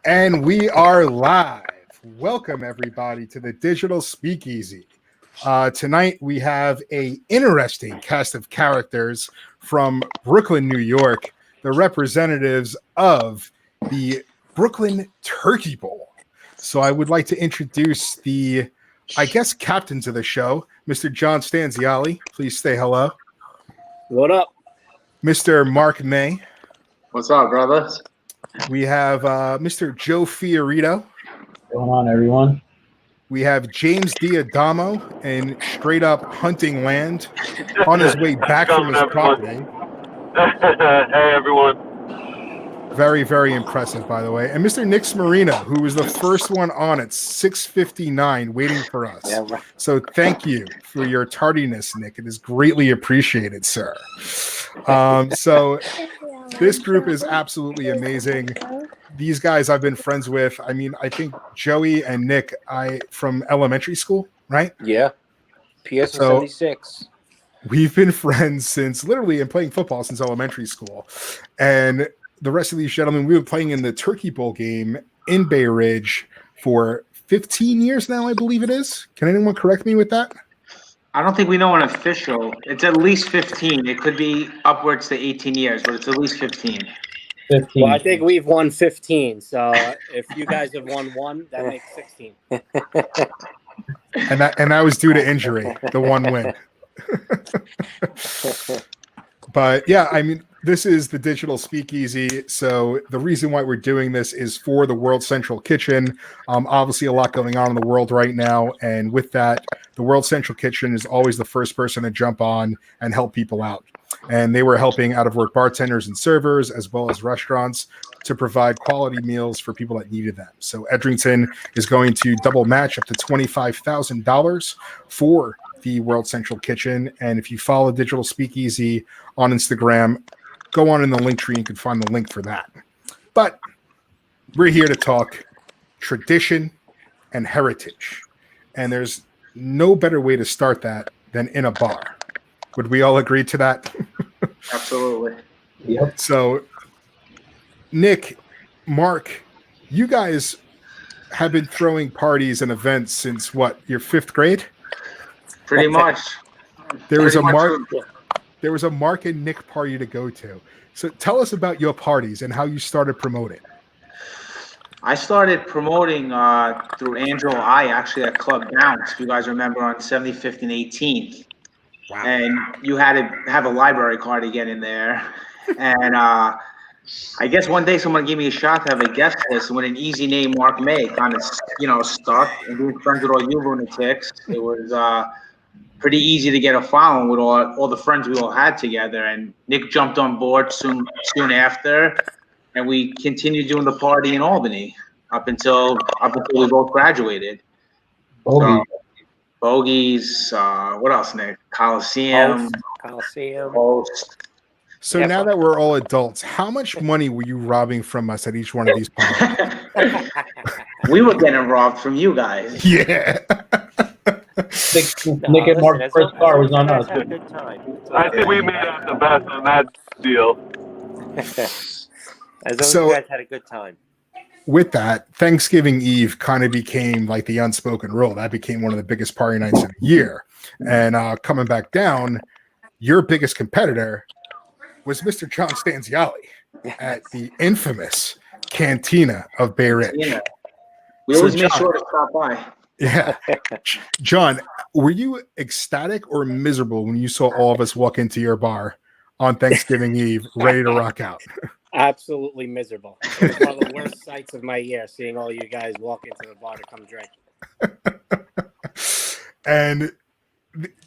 And we are live. Welcome, everybody, to the Digital Speakeasy. Tonight, we have an interesting cast of characters from Brooklyn, New York, the representatives of the Brooklyn Turkey Bowl. So I would like to introduce the, captains of the show, Mr. John Stanziali. Please say hello. What up? Mr. Mark May. What's up, brothers? We have Mr. Joe Fiorito. What's going on, everyone? We have James D'Adamo in straight up hunting land on his way back from his property. Hey, everyone. Very, very impressive, by the way. And Mr. Nick Marino, who was the first one on at 6:59 waiting for us. Yeah, right. So thank you for your tardiness, Nick. It is greatly appreciated, sir. So this group is absolutely amazing. These guys I've been friends with. I mean, I think Joey and Nick, from elementary school, right? Yeah. PS 76. We've been friends since literally and playing football since elementary school. And the rest of these gentlemen, we've been playing in the Turkey Bowl game in Bay Ridge for 15 years now, I believe it is. Can anyone correct me with that? I don't think we know an official. It's at least 15. It could be upwards to 18 years, but it's at least 15. 15. Well, I think we've won 15. So if you guys have won one, that makes 16. And that was due to injury, the one win. But yeah, I mean, this is the Digital Speakeasy. So the reason why we're doing this is for the World Central Kitchen. Obviously, a lot going on in the world right now. And with that, the World Central Kitchen is always the first person to jump on and help people out. And they were helping out-of-work bartenders and servers, as well as restaurants, to provide quality meals for people that needed them. So Edrington is going to double match up to $25,000 for the World Central Kitchen. And if you follow Digital Speakeasy on Instagram, go on in the link tree and you can find the link for that. But we're here to talk tradition and heritage. And there's no better way to start that than in a bar. Would we all agree to that? Absolutely. Yep. So, Nick, Mark, you guys have been throwing parties and events since what, your fifth grade? Pretty much. There was Pretty a much. There was a Mark and Nick party to go to. So tell us about your parties and how you started promoting. I started promoting through Andrew actually at Club Bounce. If you guys remember on 75th and 18th. Wow. And you had to have a library card to get in there. And I guess one day someone gave me a shot to have a guest list, and with an easy name, Mark May, kind of, stuck. And being friends with all you lunatics, it was pretty easy to get a following with all the friends we all had together. And Nick jumped on board soon after, and we continued doing the party in Albany up until we both graduated. Bogey. Bogies, what else, Nick? Coliseum. Host. So now that we're all adults, how much money were you robbing from us at each one of these parties? We were getting robbed from you guys. Yeah. Nick and Mark's first car was on us. I think we made out the best on that deal. As long as So- you guys had a good time. With that, Thanksgiving Eve kind of became like the unspoken rule. That became one of the biggest party nights of the year. And coming back down, your biggest competitor was Mr. John Stanziali at the infamous Cantina of Bay Ridge. Yeah. We always make sure to stop by. Yeah. John, were you ecstatic or miserable when you saw all of us walk into your bar on Thanksgiving Eve, ready to rock out? Absolutely miserable. It was one of the worst sights of my year, seeing all you guys walk into the bar to come drink. And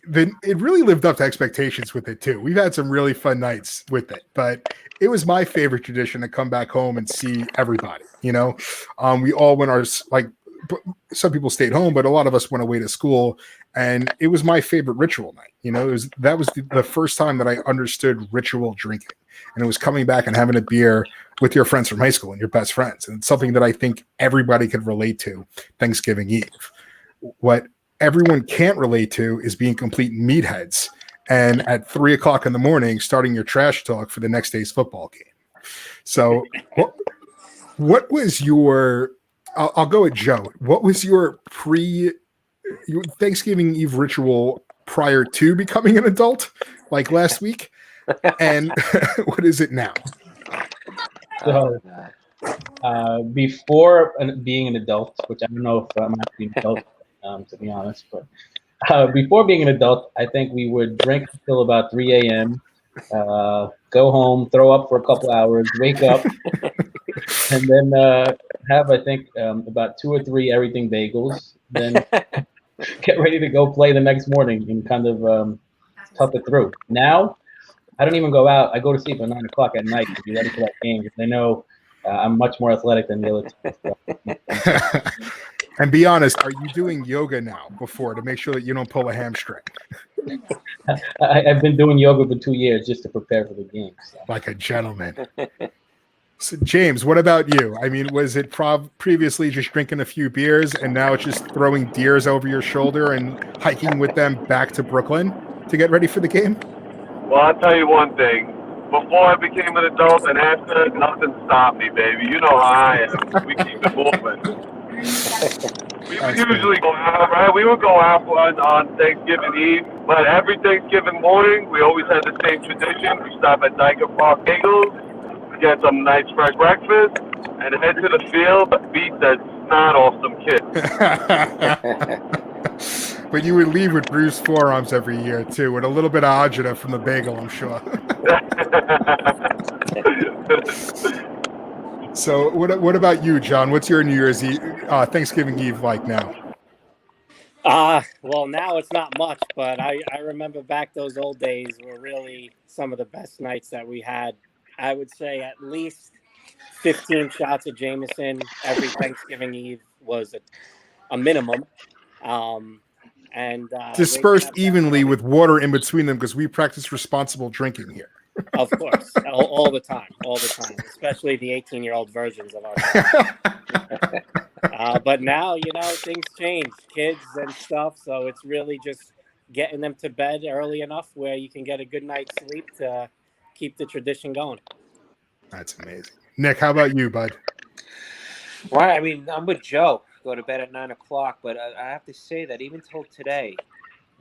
then it really lived up to expectations with it too. We've had some really fun nights with it, but it was my favorite tradition to come back home and see everybody. We all went some people stayed home, but a lot of us went away to school, and it was my favorite ritual night. That was the first time that I understood ritual drinking, and it was coming back and having a beer with your friends from high school and your best friends. And it's something that I think everybody could relate to Thanksgiving Eve. What everyone can't relate to is being complete meatheads and at 3:00 in the morning starting your trash talk for the next day's football game. So What was your? I'll go with Joe. What was your Thanksgiving Eve ritual prior to becoming an adult, like last week? And what is it now? So, before being an adult, which I don't know if I'm actually an adult, to be honest, but before being an adult, I think we would drink until about 3 a.m., go home, throw up for a couple hours, wake up, and then have, I think, about 2 or 3 everything bagels, then get ready to go play the next morning and kind of tough it through. Now, I don't even go out. I go to sleep at 9 o'clock at night to be ready for that game because I know I'm much more athletic than the other two. And be honest, are you doing yoga now before to make sure that you don't pull a hamstring? I've been doing yoga for 2 years just to prepare for the game. So. Like a gentleman. So, James, what about you? I mean, was it previously just drinking a few beers and now it's just throwing deers over your shoulder and hiking with them back to Brooklyn to get ready for the game? Well, I'll tell you one thing. Before I became an adult and after, nothing stopped me, baby. You know how I am. We keep it moving. We would usually go out, right? We would go out on Thanksgiving Eve, but every Thanksgiving morning, we always had the same tradition. We stop at Dyker Park Bagels, get some nice fresh breakfast, and head to the field, beat the snot off some kids. But you would leave with bruised forearms every year, too, with a little bit of agita from the bagel, I'm sure. So what about you, John? What's your New Year's Eve, Thanksgiving Eve like now? Well, now it's not much, but I remember back those old days were really some of the best nights that we had. I would say at least 15 shots of Jameson every Thanksgiving Eve was a minimum. And dispersed evenly with water in between them because we practice responsible drinking here. Of course, all the time, especially the 18-year-old versions of our. But now, things change, kids and stuff. So it's really just getting them to bed early enough where you can get a good night's sleep to keep the tradition going. That's amazing. Nick, how about you, bud? Well, I mean, I'm with Joe. Go to bed at 9 o'clock, but I have to say that even till today,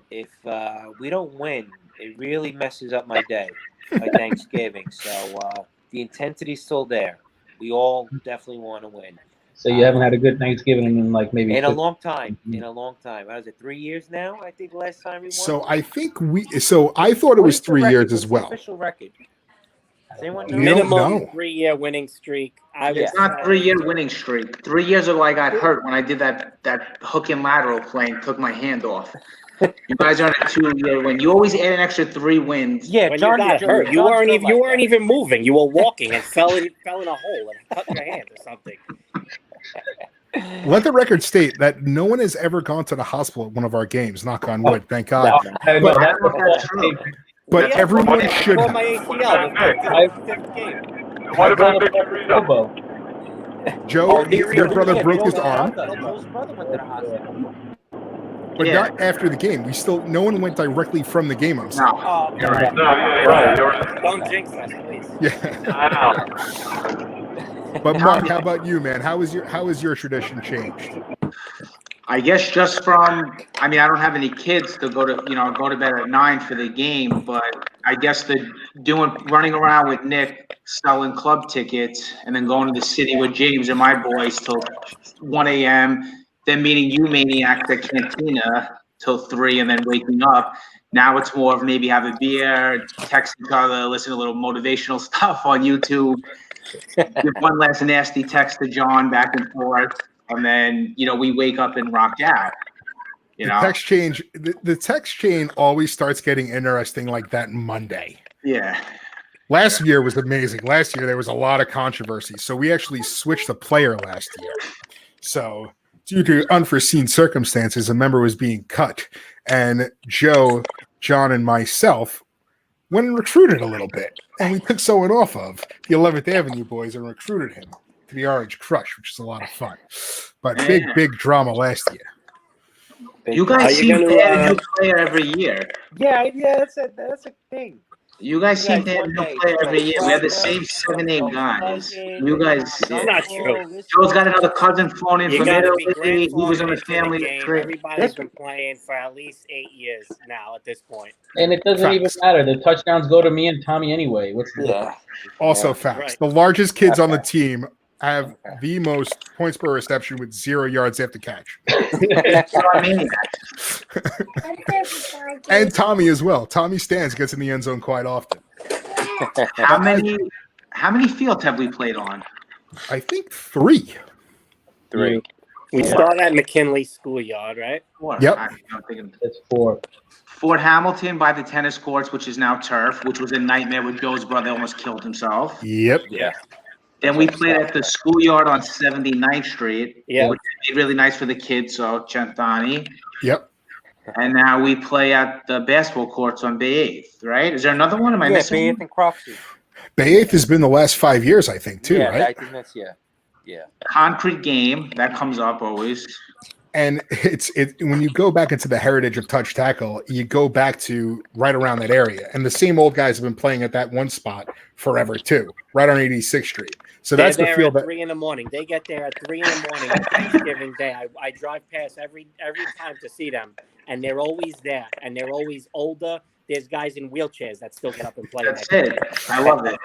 if we don't win, it really messes up my day, my Thanksgiving. So the intensity's still there. We all definitely want to win. So you haven't had a good Thanksgiving in like maybe in a long time. In a long time. What is it, 3 years now? I think last time we won. So I think I thought it was 3 years as well. Official record. Does anyone know? Minimum 3-year winning streak. It's not 3-year winning streak. 3 years ago, I got hurt when I did that hook and lateral play and took my hand off. You guys are on a 2-year win. You always add an extra 3 wins. Yeah, when you got hurt, you weren't even moving. You were walking and fell in a hole and cut your hand or something. Let the record state that no one has ever gone to the hospital at one of our games. Knock on wood. Thank God. But everyone should. What about Victor Rizzo? Joe, your brother broke his arm. But not after the game. No one went directly from the game. I'm saying. No. You're right. No, you're right. Don't jinx us, please. Yeah. I know. But Mark, how about you, man? How is your tradition changed? I guess just from, I don't have any kids to go to bed at 9 for the game, but I guess running around with Nick, selling club tickets, and then going to the city with James and my boys till 1 a.m., then meeting you maniacs at Cantina till 3, and then waking up. Now it's more of maybe have a beer, text each other, listen to a little motivational stuff on YouTube, give one last nasty text to John back and forth. And then, we wake up and rock out. The text chain always starts getting interesting like that Monday. Yeah. Last year was amazing. Last year there was a lot of controversy. So we actually switched the player last year. So due to unforeseen circumstances, a member was being cut. And Joe, John, and myself went and recruited a little bit. And we took someone off of the 11th Avenue boys and recruited him to the Orange Crush, which is a lot of fun. But big drama last year. You guys seem to add a new player every year. Yeah, that's a thing. You guys seem to have one new day, play every year. We have the Trevor, same 7, 8 Joe guys. Cousin, You guys, That's not true. Joe's got another cousin flown in You from got to be Italy. He was grandfathered on a into the family game. trip. Everybody's been playing for at least 8 years now at this point. And it doesn't even Facts. matter. The touchdowns go to me and Tommy anyway. What's the difference? Also Yeah. facts. Right. The largest kids on the Okay. team have the most points per reception with 0 yards after catch. So I mean, And Tommy as well. Tommy Stans gets in the end zone quite often. how many fields have we played on? I think 3. 3. We start at McKinley Schoolyard, right? 4. Yep. I'm thinking That's 4. Fort Hamilton by the tennis courts, which is now turf, which was a nightmare when Joe's brother almost killed himself. Yep. Yeah. Then we played at the schoolyard on 79th Street, Yeah. which is really nice for the kids, so Centani. Yep. And now we play at the basketball courts on Bay 8th, right? Is there another one? Am I missing Bay one? 8th and Croxley. Bay 8th has been the last 5 years, I think, too, yeah, right? I think that's yeah. Concrete game, that comes up always. And it's when you go back into the heritage of touch tackle, you go back to right around that area. And the same old guys have been playing at that one spot forever, too, right on 86th Street. So They're that's the there field at that 3 in the morning. They get there at 3 in the morning on Thanksgiving Day. I drive past every time to see them, and they're always there, and they're always older. There's guys in wheelchairs that still get up and play. That's it. I love it.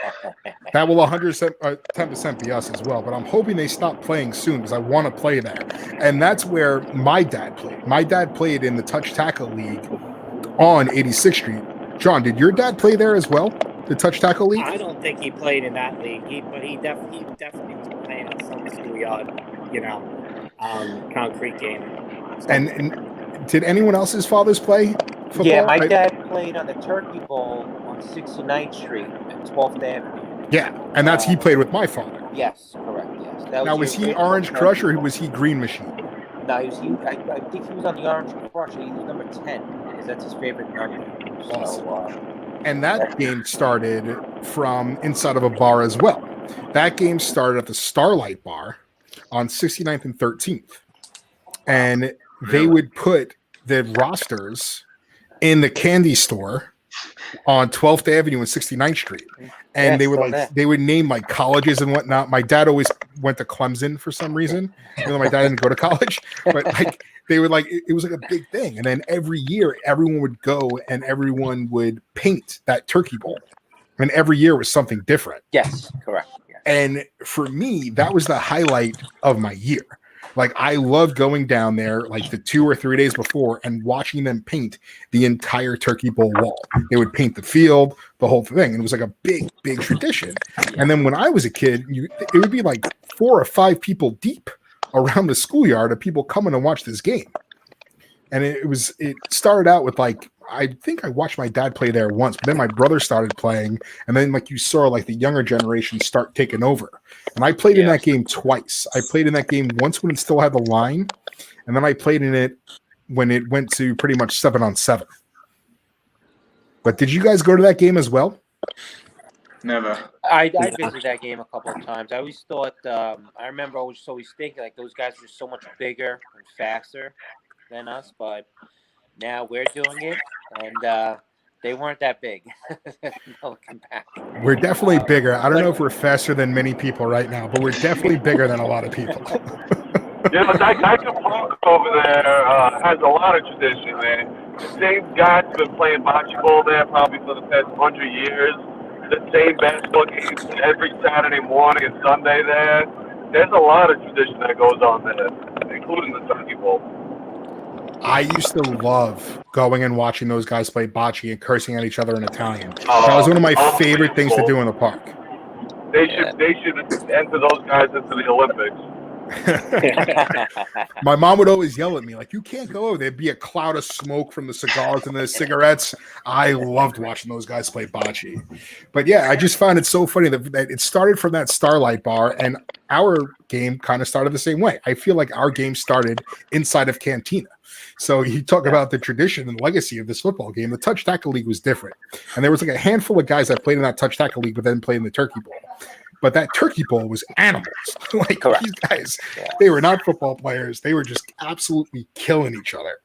that will 10% be us as well. But I'm hoping they stop playing soon because I want to play there. And that's where my dad played. My dad played in the touch tackle league on 86th Street. John, did your dad play there as well? The touch tackle league? I don't think he played in that league, but he definitely was playing at some schoolyard, concrete game. So, And did anyone else's fathers play football? Yeah, my dad played on the Turkey Bowl on 69th Street and 12th Avenue. Yeah, and he played with my father. Yes, correct. Yes. That Now, the was he original Orange Turkey Crush or Bowl. was he Green Machine? No, I think he was on the Orange Crush. He was number 10 because that's his favorite number. So, And that game started from inside of a bar as well. That game started at the Starlight Bar on 69th and 13th. And they would put the rosters in the candy store on 12th Avenue and 69th Street. And Yeah, they would still there. they would name like colleges and whatnot. My dad always went to Clemson for some reason. Even though my dad didn't go to college, but like they would it was like a big thing. And then every year everyone would go and everyone would paint that turkey bowl. And every year was something different. yes, correct. Yeah. And for me, that was the highlight of my year. Like I loved going down there like the 2 or 3 days before and watching them paint the entire turkey bowl wall. They would paint the field, the whole thing. And it was like a big, big tradition. And then when I was a kid, it would be like 4 or 5 people deep around the schoolyard of people coming to watch this game. And it started out with I think I watched my dad play there once, but then my brother started playing, and then you saw the younger generation start taking over. And I played in that game twice. I played in that game once when it still had the line, and then I played in it when it went to pretty much 7-on-7. But did you guys go to that game as well? Never. I visited that game a couple of times. I always thought, I remember always thinking those guys were so much bigger and faster than us, but now we're doing it, and they weren't that big. Looking back. We're definitely bigger. I don't know if we're faster than many people right now, but we're definitely bigger than a lot of people. Dyke Park over there has a lot of tradition, man. The same guys have been playing bocce ball there probably for the past 100 years. The same basketball games every Saturday morning and Sunday there. There's a lot of tradition that goes on there, including the Turkey Bowl. I used to love going and watching those guys play bocce and cursing at each other in Italian. That was one of my favorite things to do in the park. They should enter those guys into the Olympics. My mom would always yell at me, you can't go over. There'd be a cloud of smoke from the cigars and the cigarettes. I loved watching those guys play bocce. But yeah, I just found it so funny that it started from that Starlight Bar, and our game kind of started the same way. I feel like our game started inside of Cantina. So you talk about the tradition and legacy of this football game. The touch tackle league was different. And there was a handful of guys that played in that touch tackle league, but then played in the turkey bowl. But that turkey bowl was animals. These guys, they were not football players. They were just absolutely killing each other.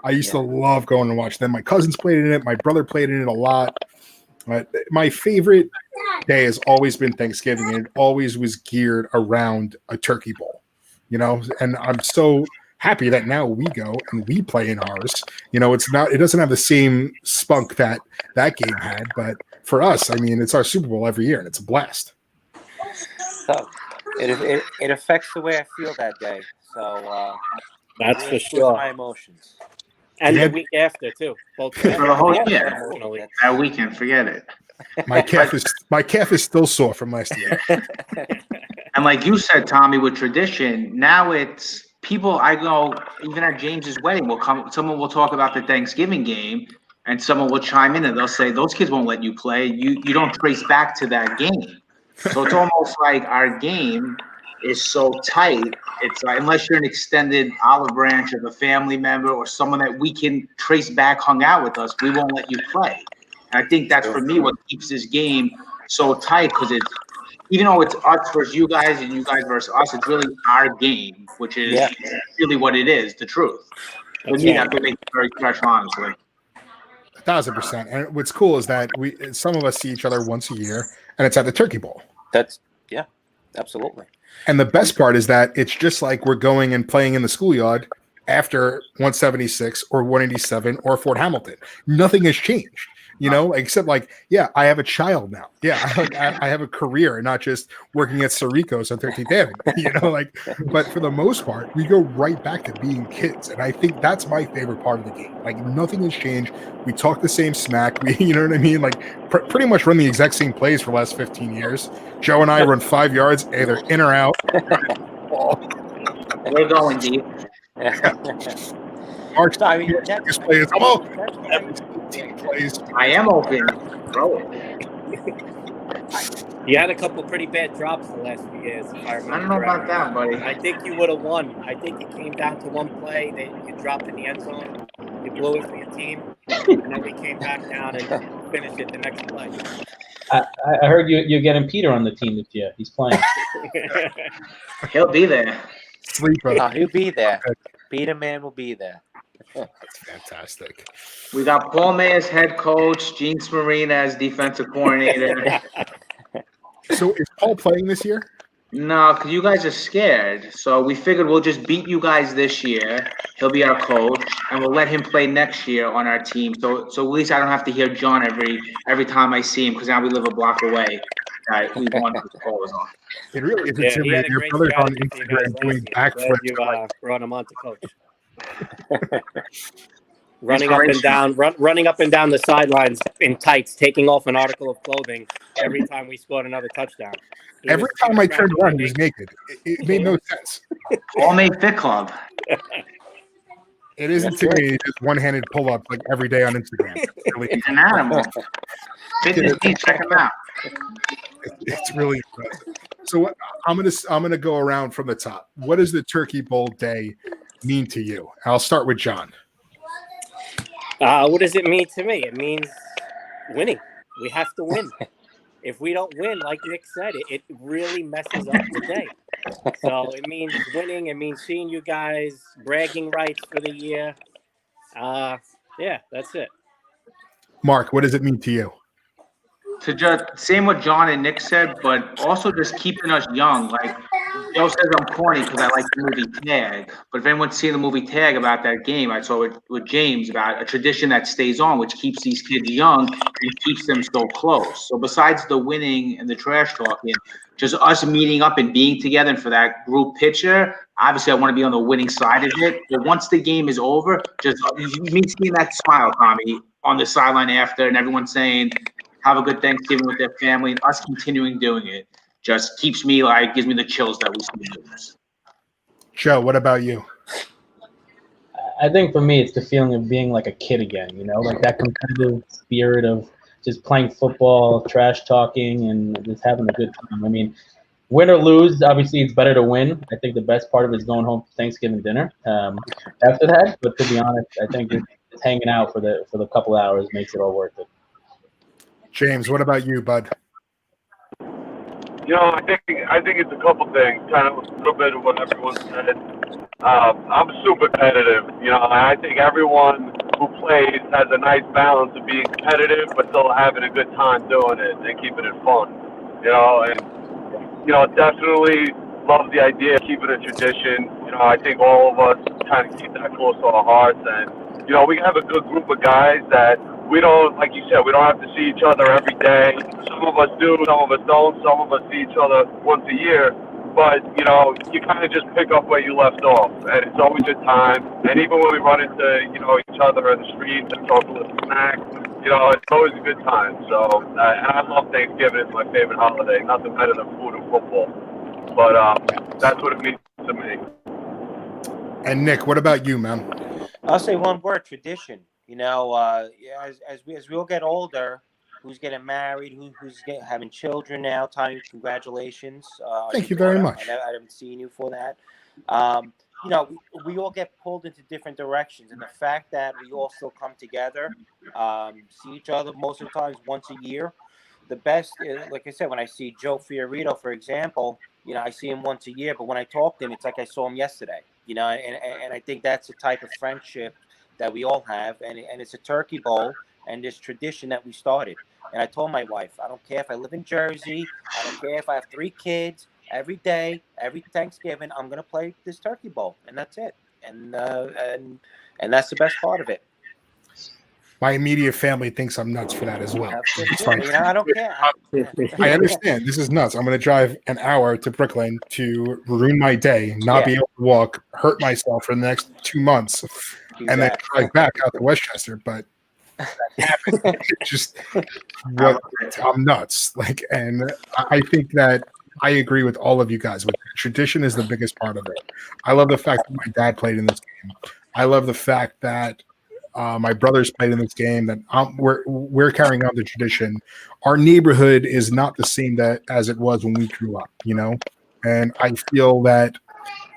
I used to love going and watch them. My cousins played in it. My brother played in it a lot. My favorite day has always been Thanksgiving, and it always was geared around a turkey bowl, and I'm so happy that now we go and we play in ours. It doesn't have the same spunk that game had, but for us, I mean, it's our Super Bowl every year, and it's a blast. So it affects the way I feel that day. So That's really for sure. My emotions. And the week after too. Both For the whole year. emotionally. That weekend, forget it. My calf is still sore from last year. And like you said, Tommy, with tradition, now it's people. I go even at James's wedding. Someone will talk about the Thanksgiving game, and someone will chime in and they'll say, "Those kids won't let you play. You don't trace back to that game." So it's almost like our game is so tight. It's like, unless you're an extended olive branch of a family member or someone that we can trace back, hung out with us, we won't let you play. And I think that's for me what keeps this game so tight, because it's, even though it's us versus you guys and you guys versus us, it's really our game, which is really what it is, the truth. For me, that's what makes it very special, honestly. 1,000%. And what's cool is that some of us see each other once a year, and it's at the Turkey Bowl. That's absolutely. And the best part is that it's just like we're going and playing in the schoolyard after 176 or 187 or Fort Hamilton. Nothing has changed, except I have a child now. I have a career and not just working at Cerrico's on 13th Avenue, but for the most part, we go right back to being kids. And I think that's my favorite part of the game. Like, nothing has changed. We talk the same smack. You know what I mean? Like, pretty much run the exact same plays for the last 15 years. Joe and I run 5 yards, either in or out. We're going deep. Mark's I mean, plays. I'm open. Every team plays. I am open. Throw it. You had a couple pretty bad drops the last few years, if I remember. I don't know about that, buddy. I think you would have won. I think it came down to one play that you dropped in the end zone. You blew it for your team, and then we came back down and finished it the next play. I heard you're getting Peter on the team this year. He's playing. He'll be there. Oh, he'll be there. Peter Man will be there. That's fantastic. We got Paul May as head coach, Gene Smarina as defensive coordinator. So is Paul playing this year? No, because you guys are scared. So we figured we'll just beat you guys this year. He'll be our coach, and we'll let him play next year on our team. So at least I don't have to hear John every time I see him, because now we live a block away. We won because Paul was on. It really is Yeah, he had intimidating. a Your great brother's on strategy for you Instagram guys doing last year. backflips. Glad you brought him on to coach. Running up and down the sidelines in tights, taking off an article of clothing every time we scored another touchdown. Every time I turned around, he was naked. It made no sense. All made Fit Club. It is intimidating, just one-handed pull-ups like every day on Instagram. He's an animal. Fitness needs, check him out. It's really impressive. So I'm gonna go around from the top. What does the Turkey Bowl day mean to you? I'll start with John. What does it mean to me? It means winning. We have to win. If we don't win, like Nick said, it really messes up the day. So it means winning. It means seeing you guys, bragging rights for the year. That's it. Mark, what does it mean to you? To just same what John and Nick said, but also just keeping us young. Like Joe says, I'm corny because I like the movie Tag. But if anyone's seen the movie Tag about that game, I saw it with James about a tradition that stays on, which keeps these kids young and keeps them so close. So besides the winning and the trash talking, just us meeting up and being together, and for that group picture, obviously I want to be on the winning side of it. But once the game is over, just me seeing that smile, Tommy, on the sideline after, and everyone saying, have a good Thanksgiving with their family, and us continuing doing it just gives me the chills that we see doing this. Joe, what about you? I think for me, it's the feeling of being like a kid again, like that competitive spirit of just playing football, trash talking, and just having a good time. I mean, win or lose, obviously it's better to win. I think the best part of it is going home for Thanksgiving dinner after that. But to be honest, I think it's hanging out for the couple hours makes it all worth it. James, what about you, bud? I think it's a couple things, kind of a little bit of what everyone said. I'm super competitive. I think everyone who plays has a nice balance of being competitive but still having a good time doing it and keeping it fun. And definitely love the idea of keeping a tradition. I think all of us kind of keep that close to our hearts, and we have a good group of guys that we don't, like you said, we don't have to see each other every day. Some of us do, some of us don't. Some of us see each other once a year. But, you kind of just pick up where you left off. And it's always a time. And even when we run into, each other in the street and talk a little snack, it's always a good time. So, and I love Thanksgiving. It's my favorite holiday. Nothing better than food and football. But that's what it means to me. And Nick, what about you, man? I'll say one word: tradition. As we all get older, who's getting married, who's having children now. Tommy, congratulations. Thank you very much. I haven't seen you for that. We all get pulled into different directions, and the fact that we all still come together, see each other most of the times once a year. The best is, like I said, when I see Joe Fiorito, for example, I see him once a year, but when I talk to him, it's like I saw him yesterday. And I think that's the type of friendship that we all have, and it's a turkey bowl and this tradition that we started. And I told my wife, I don't care if I live in Jersey, I don't care if I have 3 kids. Every day, every Thanksgiving, I'm gonna play this turkey bowl, and that's it. And that's the best part of it. My immediate family thinks I'm nuts for that as well. It's fine. I don't care. I understand. This is nuts. I'm going to drive an hour to Brooklyn to ruin my day, not be able to walk, hurt myself for the next 2 months, and then drive back out to Westchester. But that happened. It's just I'm nuts. And I think that I agree with all of you guys. Tradition is the biggest part of it. I love the fact that my dad played in this game. I love the fact that my brothers played in this game. That we're carrying on the tradition. Our neighborhood is not the same as it was when we grew up, And I feel that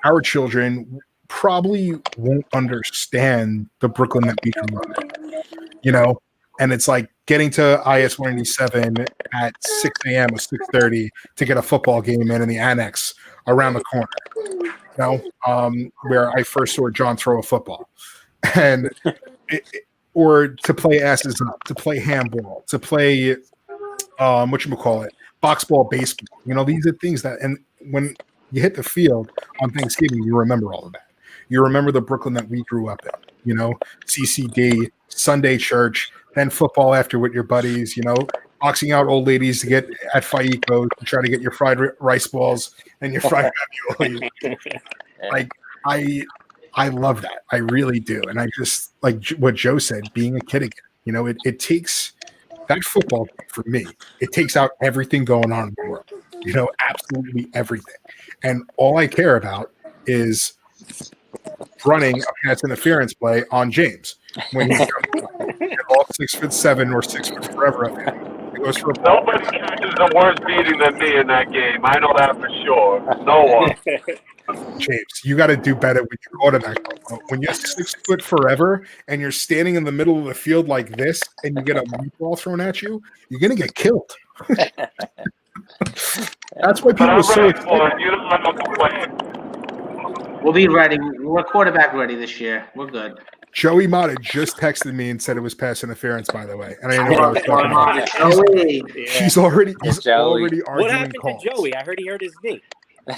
our children probably won't understand the Brooklyn that we grew up in, And it's like getting to IS 187 at 6 a.m. or 6:30 to get a football game in the annex around the corner, where I first saw John throw a football. And or to play asses up, to play handball, to play box ball, baseball. These are things that, and when you hit the field on Thanksgiving, you remember all of that. You remember the Brooklyn that we grew up in. CCD, Sunday church, then football after with your buddies. Boxing out old ladies to get at Faiko to try to get your fried rice balls and your fried ravioli. I love that. I really do. And I just, like what Joe said, being a kid again, it takes that football for me. It takes out everything going on in the world, absolutely everything. And all I care about is running a pass interference play on James when he's all 6'7" or 6 foot forever up there. It goes for a ball. Nobody catches a worse beating than me in that game. I know that for sure. No one. James, you got to do better with your quarterback. When you're 6 foot forever and you're standing in the middle of the field like this and you get a meatball thrown at you, you're going to get killed. That's why people are so excited. I'm not complaining. We'll be ready. We're quarterback ready this year. We're good. Joey Mata just texted me and said it was pass interference, by the way. And I didn't know what I was talking about. Joey. He's already arguing What happened calls. to Joey? I heard he hurt his knee.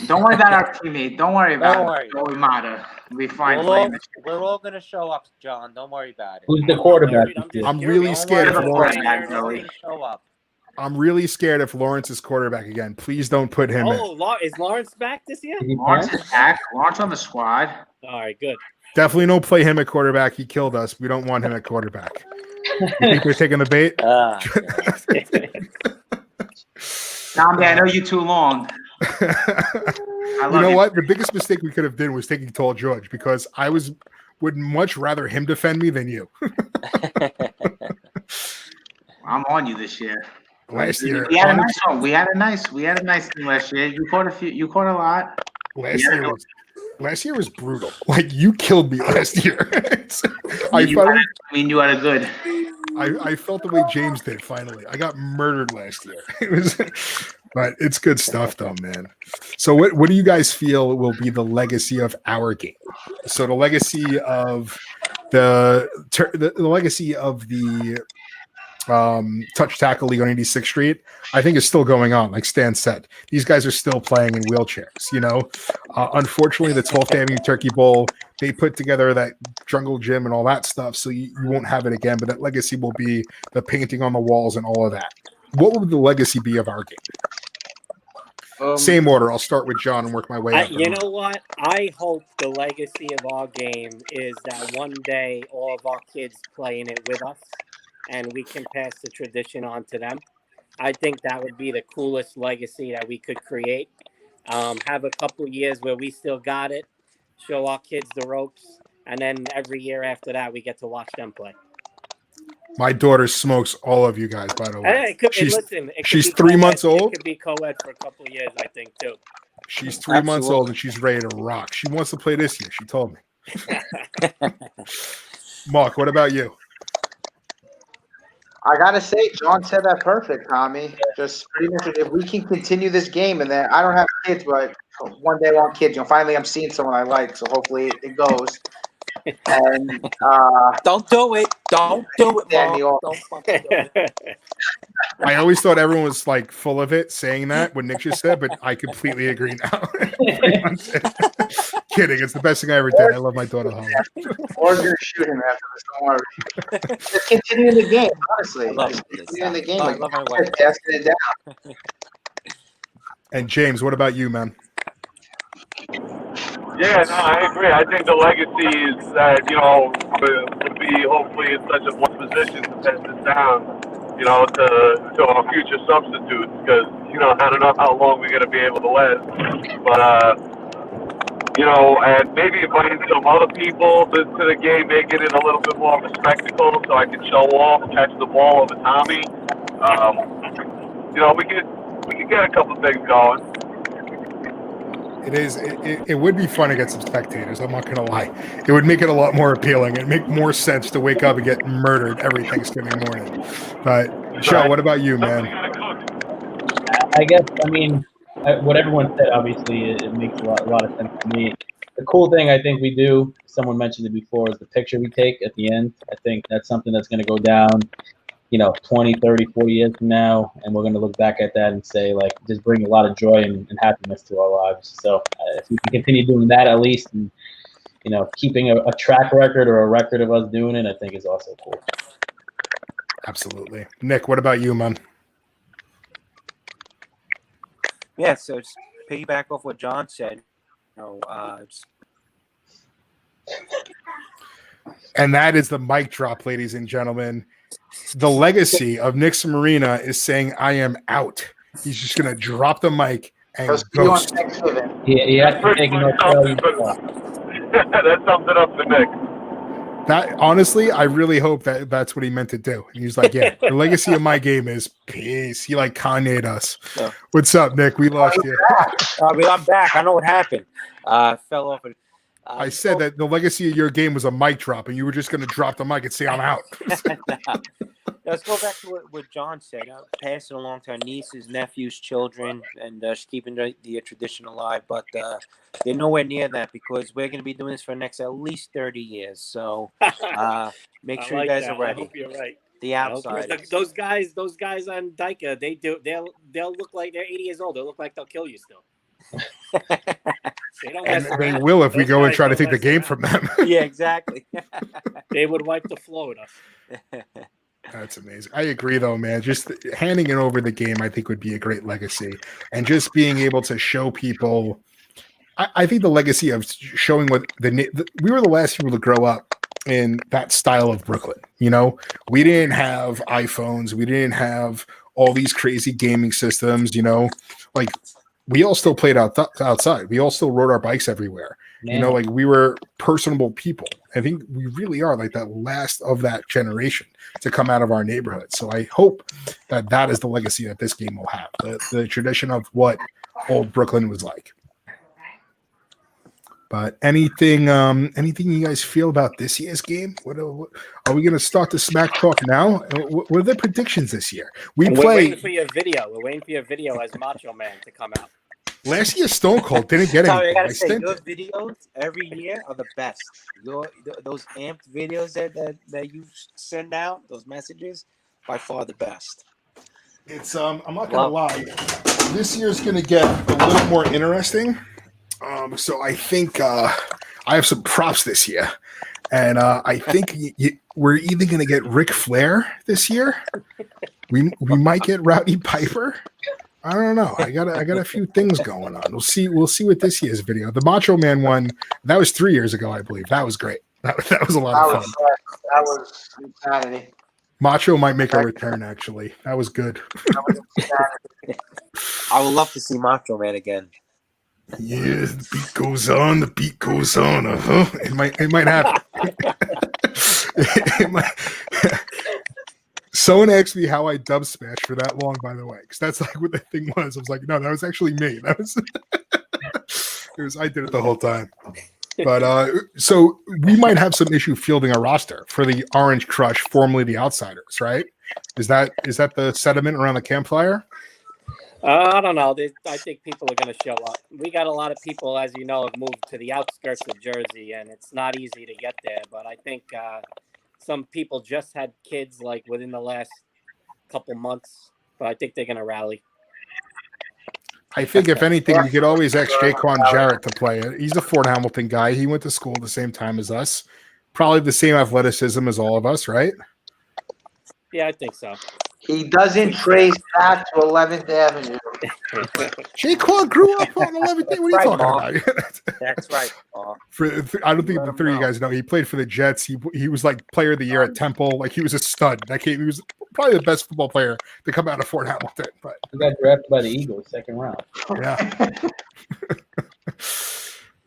Don't worry about our teammate. Don't worry about Joey Mata. We'll be fine. We're all going to show up, John. Don't worry about it. Who's the quarterback? I'm really scared if Lawrence. Show up. I'm really scared if Lawrence is quarterback again. Please don't put him in. Is Lawrence back this year? Lawrence is back. Lawrence on the squad. All right, good. Definitely don't play him at quarterback. He killed us. We don't want him at quarterback. You think we're taking the bait? Tommy, I know you too long. You know what? The biggest mistake we could have done was taking Tall George, because I would much rather him defend me than you. I'm on you this year. Last year, we had a nice one. We had a nice team last year. You caught a lot. Last year was brutal. Like, you killed me last year. You had a good. I felt the way James did. Finally, I got murdered last year. But it's good stuff, though, man. So, what do you guys feel will be the legacy of our game? So, the legacy of the legacy of the touch tackle league on 86th Street, I think is still going on. Like Stan said, these guys are still playing in wheelchairs. Unfortunately, the 12th Avenue Turkey Bowl, they put together that jungle gym and all that stuff, so you won't have it again. But that legacy will be the painting on the walls and all of that. What would the legacy be of our game? Same order. I'll start with John and work my way up. You know what? I hope the legacy of our game is that one day all of our kids play in it with us, and we can pass the tradition on to them. I think that would be the coolest legacy that we could create. Have a couple years where we still got it, show our kids the ropes, and then every year after that, we get to watch them play. My daughter smokes all of you guys, by the way. She's 3 months old. It could be co-ed for a couple of years, I think, too. She's 3 months old, and she's ready to rock. She wants to play this year, she told me. Mark, what about you? I gotta say, John said that perfect, Tommy. Just pretty much, if we can continue this game, and then I don't have kids, but one day I want kids. Finally, I'm seeing someone I like, so hopefully it goes. And don't do it. Don't do it, Mom. Don't fucking do it. I always thought everyone was like full of it saying that what Nick just said, but I completely agree now. Kidding, it's the best thing I ever did. I love my daughter. Or gonna shoot him after this. Don't worry. Just continue the game, honestly. Continue the game. I love my wife. Passing it down. And James, what about you, man? Yeah, no, I agree. I think the legacy is that, would be hopefully in such a one position to pass this down, to our future substitutes, because, I don't know how long we're going to be able to last. But, and maybe inviting some other people to the game, making it a little bit more of a spectacle so I can show off, catch the ball over Tommy. We could get a couple things going. It would be fun to get some spectators. I'm not going to lie. It would make it a lot more appealing. It'd make more sense to wake up and get murdered every Thanksgiving morning. But Joe, what about you, man? I guess, what everyone said, obviously, it makes a lot of sense to me. The cool thing I think we do, someone mentioned it before, is the picture we take at the end. I think that's something that's going to go down 20, 30, 40 years from now, and we're going to look back at that and say, just bring a lot of joy and happiness to our lives. So if we can continue doing that at least, and, keeping a track record or a record of us doing it, I think is also cool. Absolutely. Nick, what about you, man? Yeah, so just piggyback off what John said. And that is the mic drop, ladies and gentlemen. The legacy of Nick Marina is saying, I am out. He's just going to drop the mic and ghost. Yeah, that sums it up for Nick. That, honestly, I really hope that's what he meant to do. And he's like, yeah, the legacy of my game is peace. He Kanye'd us. Yeah. What's up, Nick? We lost you. I'm back. I know what happened. Fell off. I said that the legacy of your game was a mic drop, and you were just going to drop the mic and say, I'm out. Let's go back to what John said. Passing along to our nieces, nephews, children, and just keeping the tradition alive. But they're nowhere near that because we're going to be doing this for the next at least 30 years. So make sure you guys are ready. I hope you're right. The outside. Those guys on Dyka, they'll look like they're 80 years old. They'll look like they'll kill you still. They will if we go and try to take the game from them. Yeah, exactly. They would wipe the floor with us. That's amazing. I agree, though, man. Just handing it over the game, I think, would be a great legacy. And just being able to show people, I think the legacy of showing what we were the last people to grow up in that style of Brooklyn. We didn't have iPhones. We didn't have all these crazy gaming systems, we all still played outside. We all still rode our bikes everywhere. Man. We were personable people. I think we really are that last of that generation to come out of our neighborhood. So I hope that is the legacy that this game will have, the tradition of what old Brooklyn was like. But anything you guys feel about this year's game? What are we going to start the smack talk now? What are the predictions this year? We're waiting for your video. We're waiting for your video as Macho Man to come out. Last year, Stone Cold didn't get Tommy, I anything. gotta I say, stinted. your videos every year are the best. Those amped videos that you send out, those messages, by far the best. It's I'm not gonna lie. This year's gonna get a little more interesting. So I think I have some props this year, and I think we're either gonna get Ric Flair this year. We might get Rowdy Piper. I don't know. I got a few things going on. We'll see with this year's video. The Macho Man one, that was 3 years ago, I believe. That was great. That was a lot of fun. That was insanity. Macho might make a return, actually. That was good. I would love to see Macho Man again. Yeah, the beat goes on. The beat goes on. It might happen. It might. Someone asked me how I dub smash for that long, by the way, because that's like what the thing was. I was like, no, that was actually me. That was I did it the whole time. But so we might have some issue fielding a roster for the Orange Crush, formerly the Outsiders, right? Is that the sentiment around the campfire? I don't know. I think people are going to show up. We got a lot of people, as you know, have moved to the outskirts of Jersey, and it's not easy to get there. But I think some people just had kids like within the last couple months, but I think they're going to rally. I think if anything, we could always ask Jaquan Jarrett to play it. He's a Fort Hamilton guy. He went to school at the same time as us. Probably the same athleticism as all of us, right? Yeah, I think so. He doesn't trace back to 11th Avenue. Jaquan grew up on 11th Avenue. What are you talking about? That's right. I don't think the three of you guys know. He played for the Jets. He was like player of the year at Temple. Like he was a stud. He was probably the best football player to come out of Fort Hamilton. But He got drafted by the Eagles, second round. yeah.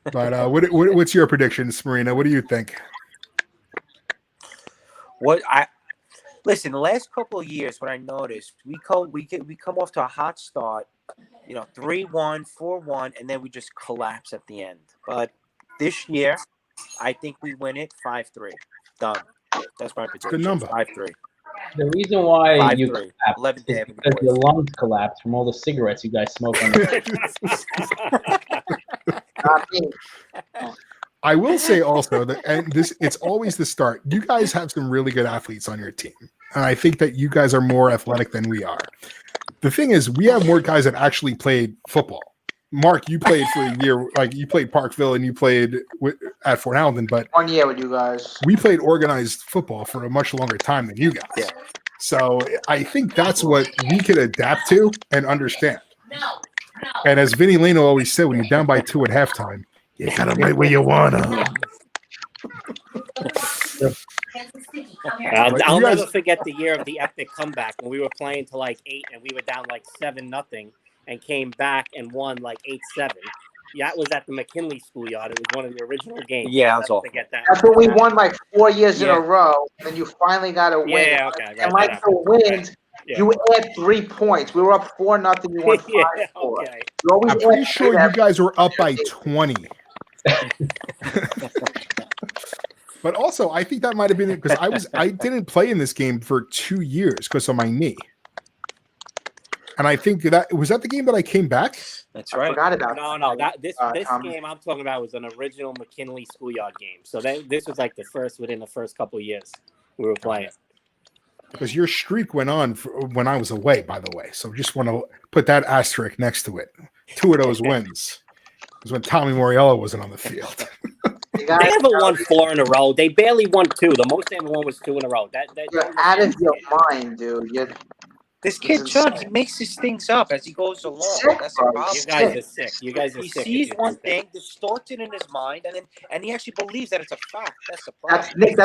But what's your predictions, Marina? What do you think? Listen, the last couple of years, what I noticed, we come off to a hot start, 3-1, 4-1, and then we just collapse at the end. But this year, I think we win it 5-3. Done. That's my prediction. Good number. 5-3. The reason why 5-3. you collapse 11th is Avenue because boys. your lungs collapse from all the cigarettes you guys smoke on the Not me. I will say also that, and it's always the start. You guys have some really good athletes on your team. And I think that you guys are more athletic than we are. The thing is, we have more guys that actually played football. Mark, you played for a year, like you played Parkville and you played at Fort Hamilton, but 1 year with you guys. we played organized football for a much longer time than you guys. Yeah. So I think that's what we could adapt to and understand. And as Vinny Leno always said, when you're down by 2 at halftime, you gotta right where you wanna. I'll never forget the year of the epic comeback when we were playing to like 8 and we were down like 7-0 and came back and won like 8-7. Yeah, it was at the McKinley schoolyard. It was one of the original games. Yeah, I'll that's never all. forget that. That's what we won like 4 years in Yeah. a row, and you finally got a win. Yeah, okay. And Right, like the wins, yeah. you add 3 points. We were up 4-0. You won 5-4. Yeah, okay. You always I'm pretty add sure three you guys were up by 20. But also, I think that might have been it because I didn't play in this game for 2 years because of my knee. And I think that was the game that I came back. That's I right. forgot about No. This Tommy. game I'm talking about was an original McKinley schoolyard game. So this was like within the first couple of years we were playing. Because your streak went on when I was away, by the way. So just want to put that asterisk next to it. 2 of those wins was when Tommy Mauriello wasn't on the field. You They guys, never won 4 in a row. They barely won 2. The most they ever won was 2 in a row. you're out of your mind, dude. This kid, This is John, insane. he makes his things up as he goes along. Sick, That's the bro. problem. You guys are sick. You guys are He sick. sees one thing, distorts it in his mind, and he actually believes that it's a fact. That's the That's problem. Nick.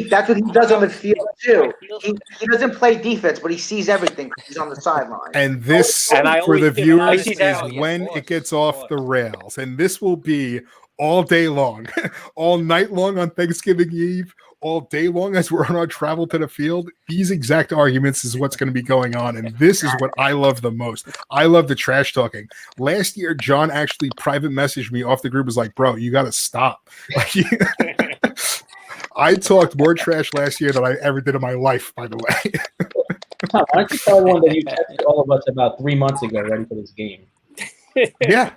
That's what he does on the field too. He doesn't play defense, but he sees everything 'cause he's on the sideline. And this, And I for the always give an viewers, honest- is Oh, yeah, when of course, it gets of off course. the rails. And this will be all day long, all night long on Thanksgiving Eve, all day long as we're on our travel to the field. These exact arguments is what's going to be going on. And this is what I love the most. I love the trash talking. Last year, John actually private messaged me off the group, was like, bro, you got to stop. Like, I talked more trash last year than I ever did in my life, by the way. Tom, why don't you tell one that you texted all of us about 3 months ago ready for this game? Yeah.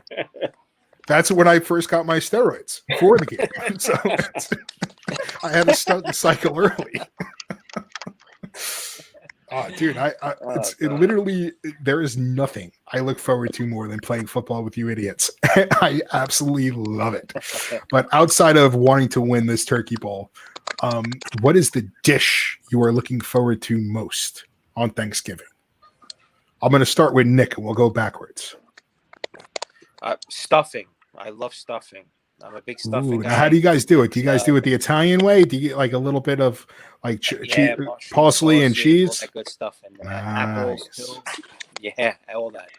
That's when I first got my steroids for the game. So I had to start the cycle early. Oh, dude, it literally, there is nothing I look forward to more than playing football with you idiots. I absolutely love it. But outside of wanting to win this turkey bowl, what is the dish you are looking forward to most on Thanksgiving? I'm going to start with Nick, and we'll go backwards. Stuffing. I love stuffing. I'm a big stuffing guy. Now how do you guys do it? Do you guys do it the Italian way? Do you get like a little bit of like parsley and cheese? All that good stuff in there. Apples too. Yeah, all that.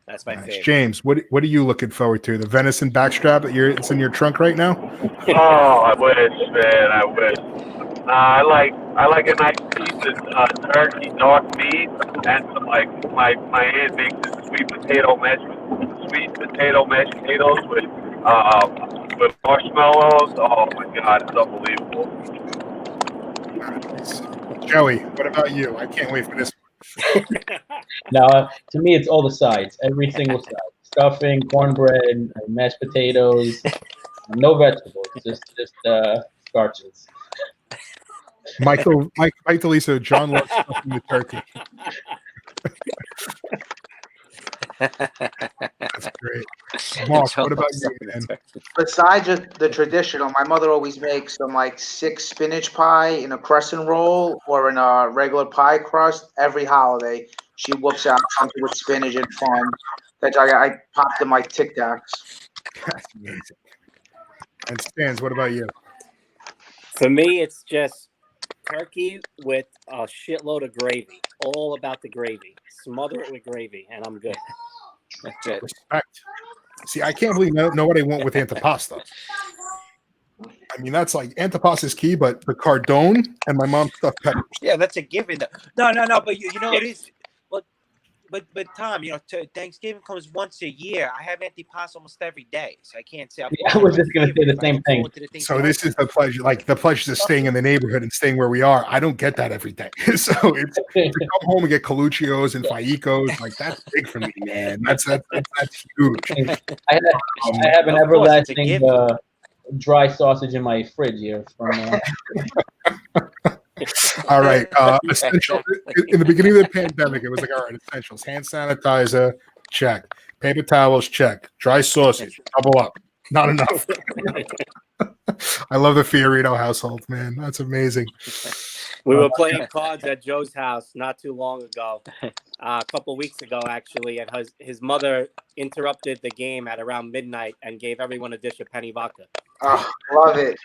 That's my favorite. James, what are you looking forward to? The venison backstrap it's in your trunk right now? Oh, I wish, man. I wish. I like a nice piece of turkey, dark meat, and some like my aunt makes this sweet potato mashed potatoes with marshmallows. Oh my God, it's unbelievable. Joey, what about you? I can't wait for this one. Now, to me, it's all the sides, every single side: stuffing, cornbread, mashed potatoes, no vegetables, just starches. Mike DeLisa, John loves stuffing the turkey. That's great. Mark, what about you, man? Besides the traditional, my mother always makes some like 6 spinach pie in a crescent roll or in a regular pie crust. Every holiday, she whoops out something with spinach and fun that I popped in my Tic Tacs. That's amazing. And Stans, what about you? For me, it's just turkey with a shitload of gravy. All about the gravy. Smother it with gravy, and I'm good. That's it. Respect. See, I can't believe nobody went with antipasta. I mean, that's like antipasta is key, but the cardone and my mom stuffed peppers. Yeah, that's a given. No. But you know it is. But Tom, Thanksgiving comes once a year. I have antipasta almost every day, so I can't say. I was just going to say the same thing. So this is the pleasure, like the pleasure of staying in the neighborhood and staying where we are. I don't get that every day. So it's to come home and get coluccios and faicos, like that's big for me, man. That's huge. I have an everlasting dry sausage in my fridge here from. All right. Essential. In the beginning of the pandemic, it was like, all right, essentials: hand sanitizer, check; paper towels, check; dry sausage, double up. Not enough. I love the Fiorito household, man. That's amazing. We were playing cards at Joe's house not too long ago, a couple weeks ago, actually, and his mother interrupted the game at around midnight and gave everyone a dish of penny vodka. Oh, love it.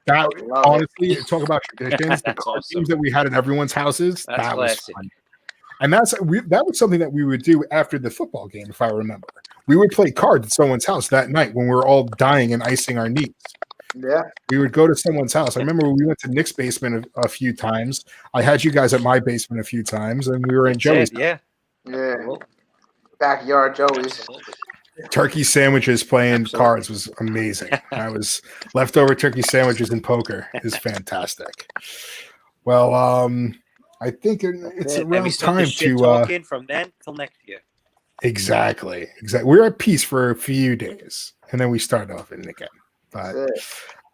That honestly, talk about traditions. The card games that we had in everyone's houses, that was fun. And that was something that we would do after the football game, if I remember. We would play cards at someone's house that night when we were all dying and icing our knees. Yeah. We would go to someone's house. I remember we went to Nick's basement a few times. I had you guys at my basement a few times, and we were in Joey's. Yeah. Backyard Joey's. Absolutely. Turkey sandwiches playing cards was amazing. I was leftover turkey sandwiches and poker is fantastic. Well, I think it's around time to talking from then till next year. Exactly. We're at peace for a few days, and then we start off in again. But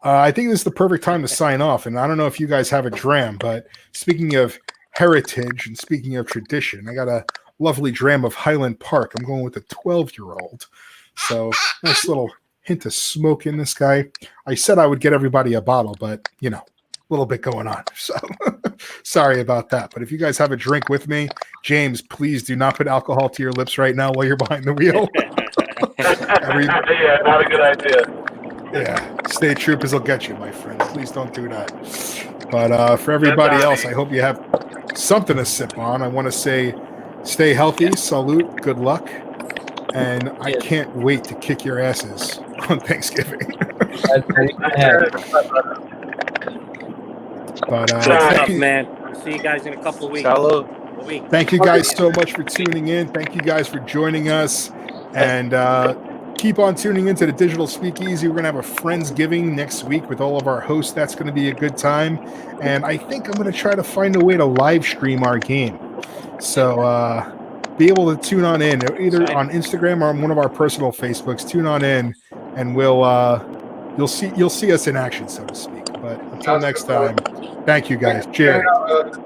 I think this is the perfect time to sign off. And I don't know if you guys have a dram, but speaking of heritage and speaking of tradition, I got a lovely dram of Highland Park. I'm going with a 12-year-old. So nice little hint of smoke in this guy. I said I would get everybody a bottle, but a little bit going on. So sorry about that. But if you guys have a drink with me, James, please do not put alcohol to your lips right now while you're behind the wheel. Yeah, not a good idea. Yeah, state troopers will get you, my friend. Please don't do that. But for everybody else, I hope you have something to sip on. I want to say stay healthy, salute, good luck, and I can't wait to kick your asses on Thanksgiving. But man. See you guys in a couple of weeks. Salud. Thank you guys so much for tuning in. Thank you guys for joining us, and keep on tuning into the Digital Speakeasy. We're going to have a Friendsgiving next week with all of our hosts. That's going to be a good time. And I think I'm going to try to find a way to live stream our game. So be able to tune on in either on Instagram or on one of our personal Facebooks. Tune on in, and you'll see us in action, so to speak. But until next time, thank you guys. Cheers. Later.